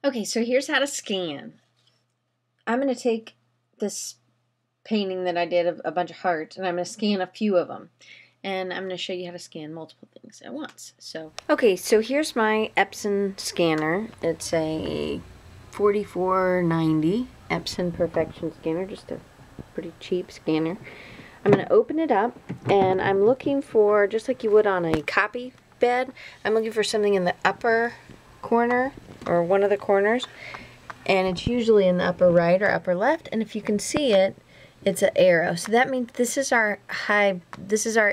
Okay, so here's how to scan. I'm going to take this painting that I did of a bunch of hearts, and I'm going to scan a few of them. And I'm going to show you how to scan multiple things at once. Okay, so here's my Epson scanner. It's a 4490 Epson Perfection scanner, just a pretty cheap scanner. I'm going to open it up, and I'm looking for, just like you would on a copy bed, I'm looking for something in the upper corner, or one of the corners, and it's usually in the upper right or upper left, and if you can see it, it's an arrow. So that means this is our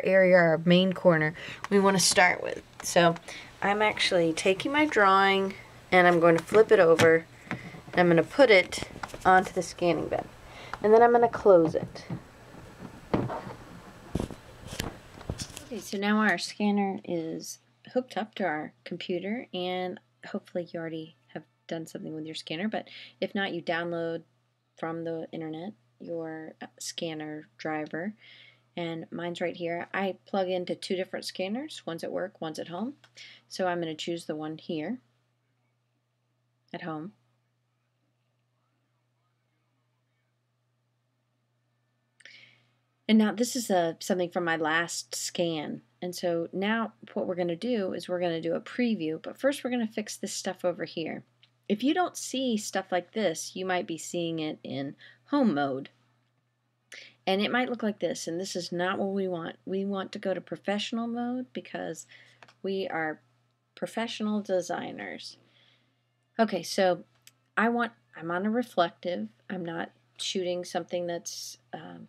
area, our main corner we want to start with. So I'm actually taking my drawing and I'm going to flip it over and I'm going to put it onto the scanning bed. And then I'm going to close it. Okay, so now our scanner is hooked up to our computer, and hopefully you already have done something with your scanner, but if not, you download from the internet your scanner driver, and mine's right here. I plug into two different scanners, one's at work, one's at home, so I'm going to choose the one here at home. And now this is something from my last scan, and so now what we're going to do is we're going to do a preview, but first we're going to fix this stuff over here. If you don't see stuff like this, you might be seeing it in home mode. And it might look like this, and this is not what we want. We want to go to professional mode because we are professional designers. Okay, so I'm on a reflective. I'm not shooting something that's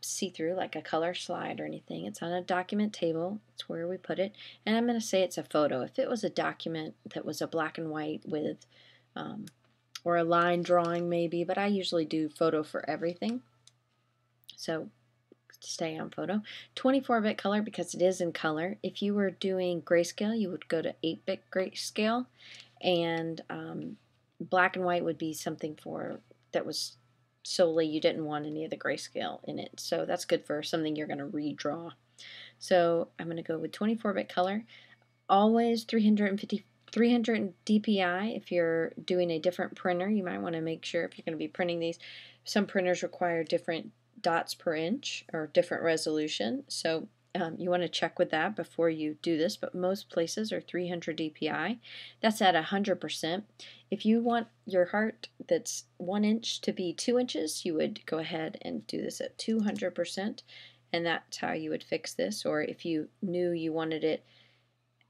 see-through like a color slide or anything. It's on a document table. It's where we put it. And I'm going to say it's a photo. If it was a document that was a black and white with or a line drawing maybe, but I usually do photo for everything. So stay on photo. 24-bit color because it is in color. If you were doing grayscale, you would go to 8-bit grayscale, and black and white would be something that was solely you didn't want any of the grayscale in it. So that's good for something you're going to redraw. So I'm going to go with 24-bit color. Always 300 DPI. If you're doing a different printer, you might want to make sure if you're going to be printing these. Some printers require different dots per inch or different resolution, so you want to check with that before you do this, but most places are 300 DPI. That's at 100%. If you want your heart that's 1 inch to be 2 inches, you would go ahead and do this at 200%, and that's how you would fix this. Or if you knew you wanted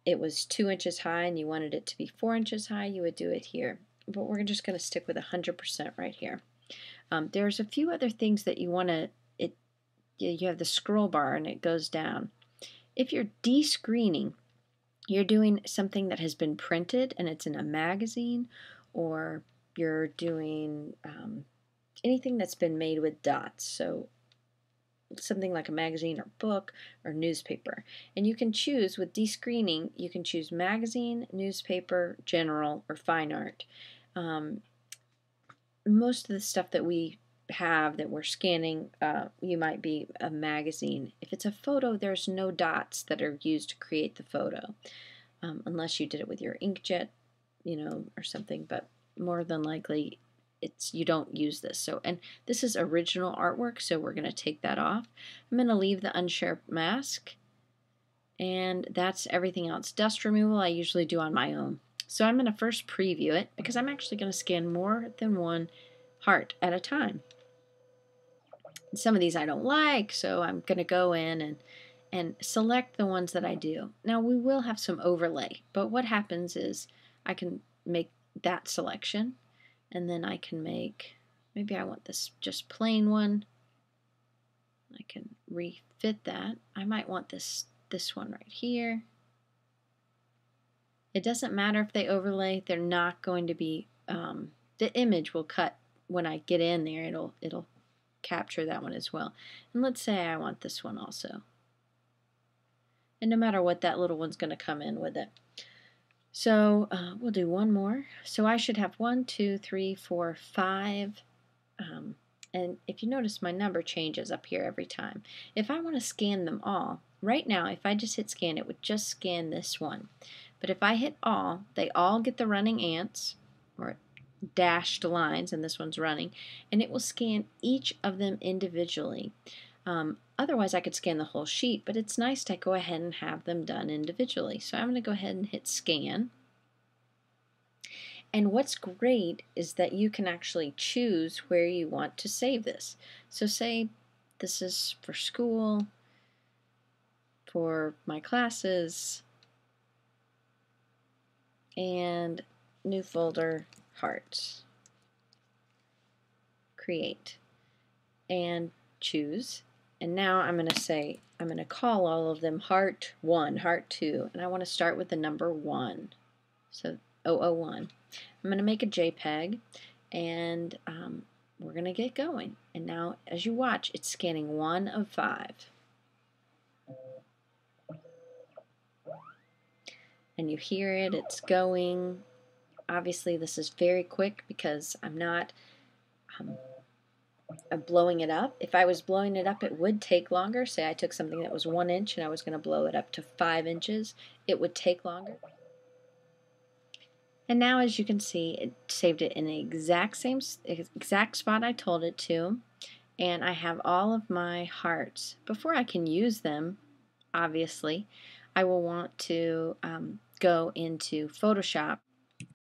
it was 2 inches high and you wanted it to be 4 inches high, you would do it here. But we're just going to stick with 100% right here. There's a few other things that you want to, you have the scroll bar and it goes down. If you're descreening, you're doing something that has been printed and it's in a magazine, or you're doing anything that's been made with dots. So something like a magazine or book or newspaper. And you can choose with descreening, you can choose magazine, newspaper, general, or fine art. Most of the stuff that we have that we're scanning, you might be a magazine. If it's a photo, there's no dots that are used to create the photo, unless you did it with your inkjet, or something. But more than likely, you don't use this. So, and this is original artwork, so we're going to take that off. I'm going to leave the unsharp mask, and that's everything else. Dust removal I usually do on my own. So I'm going to first preview it because I'm actually going to scan more than one heart at a time. Some of these I don't like, so I'm going to go in and select the ones that I do. Now we will have some overlay, but what happens is I can make that selection, and then I can make, maybe I want this just plain one. I can refit that. I might want this one right here. It doesn't matter if they overlay, they're not going to be, the image will cut when I get in there, it'll capture that one as well. And let's say I want this one also. And no matter what, that little one's going to come in with it. So we'll do one more. So I should have 1, 2, 3, 4, 5. And if you notice, my number changes up here every time. If I want to scan them all, right now, if I just hit scan, it would just scan this one. But if I hit all, they all get the running ants, or dashed lines, and this one's running, and it will scan each of them individually. Otherwise, I could scan the whole sheet, but it's nice to go ahead and have them done individually. So I'm going to go ahead and hit scan. And what's great is that you can actually choose where you want to save this. So say this is for school, for my classes, and new folder, hearts. Create. And choose. And now I'm going to say, I'm going to call all of them Heart 1, Heart 2, and I want to start with the number 1. So 001. I'm going to make a JPEG, and we're going to get going. And now, as you watch, it's scanning 1 of 5. And you hear it, it's going. Obviously, this is very quick because I'm not blowing it up. If I was blowing it up, it would take longer. Say I took something that was 1 inch and I was going to blow it up to 5 inches. It would take longer. And now, as you can see, it saved it in the exact spot I told it to. And I have all of my hearts. Before I can use them, obviously, I will want to go into Photoshop